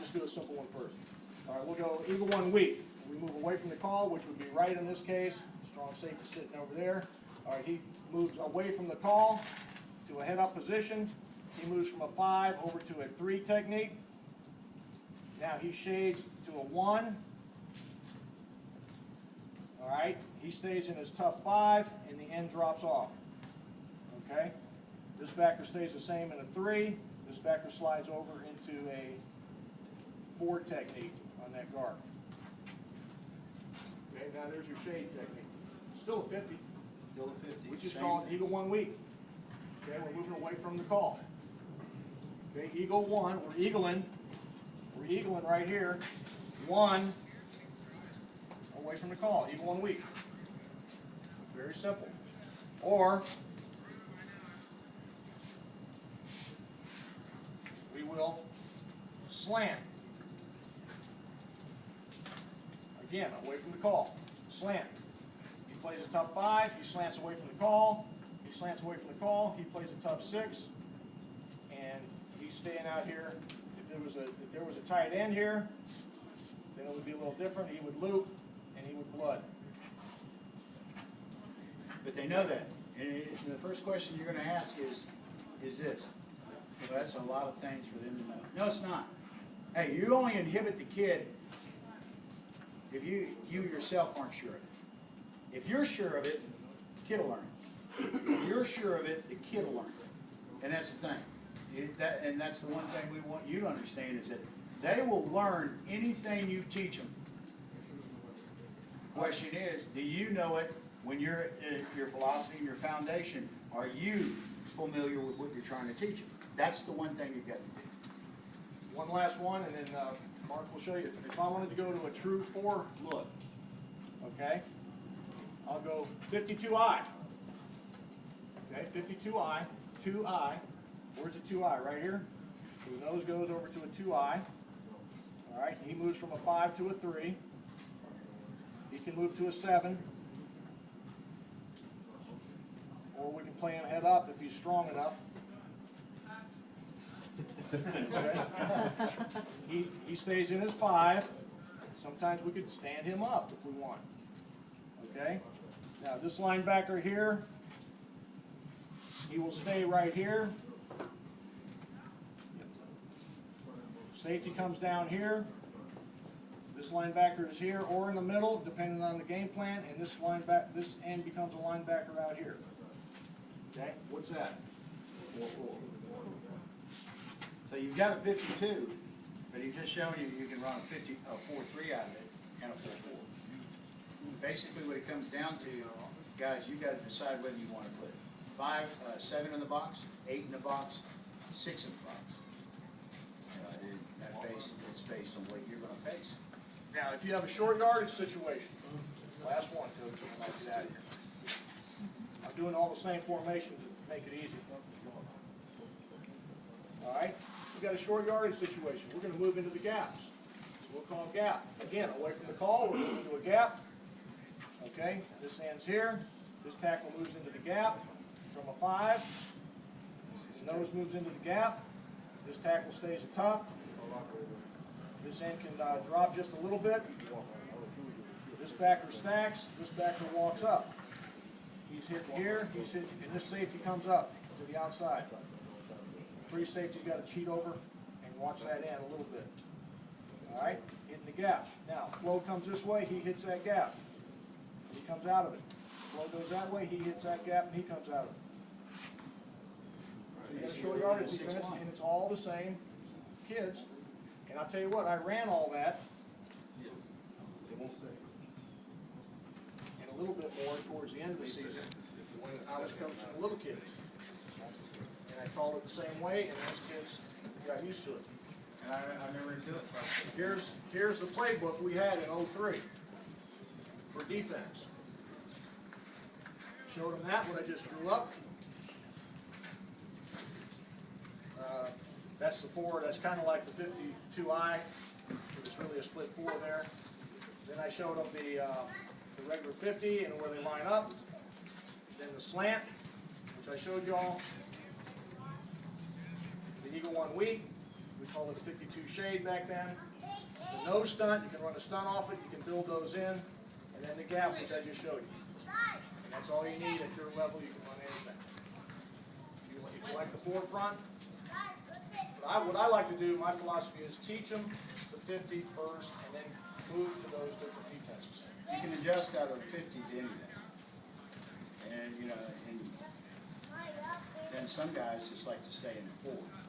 just do a simple one first. All right, we'll go eagle one weak. We move away from the call, which would be right in this case. Strong safety sitting over there. All right, he moves away from the call to a head-up position. He moves from a 5 over to a 3 technique. Now he shades to a 1. All right, he stays in his tough 5, and the end drops off. Okay, this backer stays the same in a 3. This backer slides over into a 4 technique on that guard. Okay, now there's your shade technique. Still a 50. Still a 50. We just call it eagle 1 weak. Okay, we're moving away from the call. Okay, eagle 1, we're eagling. We're eagling right here. 1 away from the call. Eagle 1 weak. Very simple. Or we will slant. Again, away from the call. Slant. He plays a tough 5. He slants away from the call. He slants away from the call. He plays a tough 6. And he's staying out here. If there was a tight end here, then it would be a little different. He would loop and he would blood. But they know that. And the first question you're going to ask is this. Well, that's a lot of things for them to know. No, it's not. Hey, you only inhibit the kid if you yourself aren't sure of it. If you're sure of it, the kid will learn it. If you're sure of it, the kid will learn it. And that's the thing. And that's the one thing we want you to understand is that they will learn anything you teach them. Question is, do you know it when you're your philosophy and your foundation? Are you familiar with what you're trying to teach them? That's the one thing you've got to do. One last one, and then Mark will show you. If I wanted to go to a true 4 look, okay, I'll go 52I. Okay, 52I, 2I. Where's the 2I? Right here. So the nose goes over to a 2I. All right, he moves from a 5 to a 3. He can move to a 7. Or we can play him head up if he's strong enough. Okay. He stays in his 5. Sometimes we could stand him up if we want. Okay. Now this linebacker here, he will stay right here. Safety comes down here. This linebacker is here or in the middle, depending on the game plan, and this end becomes a linebacker out here. Okay, what's that? 4-4. So you've got a 52, but he's just showing you can run a 4-3 out of it and a 4-4. Basically, what it comes down to, guys, you got to decide whether you want to put 7 in the box, 8 in the box, 6 in the box. It's based on what you're going to face. Now, if you have a short yardage situation, last one, Coach, and I'll get out of here. I'm doing all the same formation to make it easy. All right, we've got a short yardage situation. We're going to move into the gaps. So we'll call them gap. Again, away from the call, we're moving to a gap. Okay, this ends here. This tackle moves into the gap from a 5. The nose moves into the gap. This tackle stays a tough. This end can drop just a little bit. This backer stacks. This backer walks up. He's hit here. He's hit, and this safety comes up to the outside. Free safety's got to cheat over and watch that end a little bit. All right, hitting the gap. Now, flow comes this way. He hits that gap. He comes out of it. Flow goes that way. He hits that gap, and he comes out of it. So you got a short yardage defense, and it's all the same kids. And I'll tell you what, I ran all that. And a little bit more towards the end of the season when I was coaching the little kids. And I called it the same way, and those kids got used to it. And I remember it too. Here's the playbook we had in 03 for defense. Showed them that, what I just drew up. That's the 4, that's kind of like the 52I, it's really a split 4 there. Then I showed them the regular 50 and where they line up. Then the slant, which I showed y'all. The eagle 1 weak, we call it the 52 shade back then. The no stunt, you can run a stunt off it, you can build those in, and then the gap, which I just showed you. And that's all you need at your level, you can run anything. If you like the forefront, what I like to do, my philosophy is teach them the 50 first, and then move to those different P-tests. You can adjust out of 50 to anything. And, you know, and then some guys just like to stay in the 4.